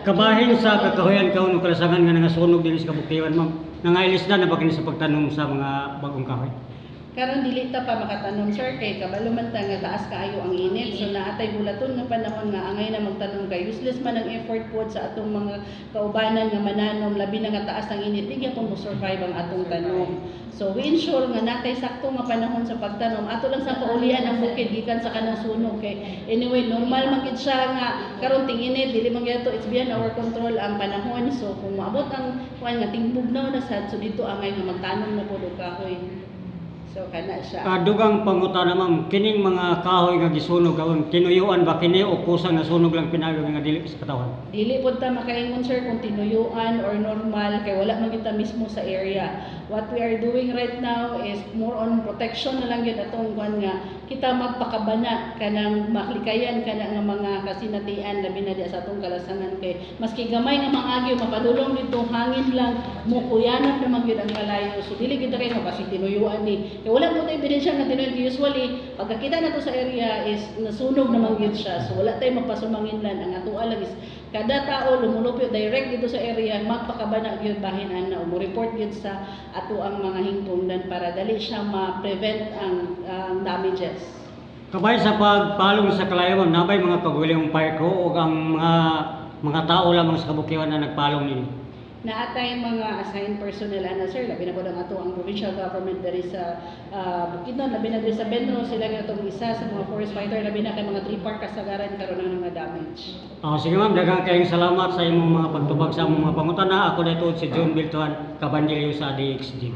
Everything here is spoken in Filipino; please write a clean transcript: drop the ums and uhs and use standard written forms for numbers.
Kabahin sa kakahuyan kauno kalasangan nga nangasunog din sa kabuktiwan ma'am. Nangailis na bagin sa pagtanom sa mga bagong kahoy. Karon dili ta pa makatanom sir kay kabalo man ta nga taas kaayo ang init, so naatay bulaton nga panahon nga angay na magtanom kay useless man ang effort pod sa atong mga kaubanan nga mananom labi na nga taas ang init di gyapon mo survive ang atong tanom. So we ensure nga natay sakto nga panahon sa pagtanom, ato lang sa paulian ang bukid gikan sa kanang sunog kay anyway normal man gid siya nga karon ting init dili man gyud to, it's beyond our control ang panahon. So kung maabot ang kuan nga tingbugnaw na sad, so dito angay nga magtanom na pod og kahoy. So kana siya. Dugang pangutana ma'am, kining mga kahoy nga gisunog gawon tinuyuan ba kini o kusang nga sunog lang pinayo nga dili sa katawan? Dili pod ta makaingon sir kung tinuyuan or normal kay wala man kita mismo sa area. What we are doing right now is more on protection na lang gyud atong kuan nga kita magpakabana kanang maklikayan kana nga mga kasinatian labi na di sa atong kalasangan kay maski gamay nga mangagyo mapadulong dito hangin lang mukuyanap naman gyud ang kalayo. So dili kita kay mapasi tinuyuan ni. Kaya wala mo tayo ebidensya nga tinuod. Usually, pagkakita na to sa area is nasunog naman yun siya. So wala tayo magpasumanginlan. Ang ato alam is kada tao lumulupyo direct dito sa area, magpakabana yun bahinan na o mo-report yun sa ato ang mga hingtungdan para dali siya ma-prevent ang damages. Kabay sa pagpalong sa kalayo ma'am, nabay mga kaguliong fire crew o ang mga tao lamang sa kabuktiwan na nagpalong ninyo? Naatay mga assigned personnel ana sir, labi na po ang ato ang provincial government dari sa Bukidnon, labi na dari sa Benro, sila nga itong isa sa mga forest fighter, labi na kay mga 3 park kasagaran karon ng mga damage. Sige ma'am, daghang kayong salamat sa imong mga pagtubag sa among mga pangutana. Ako dito si John Biltuan, Kabandilyo sa DXG.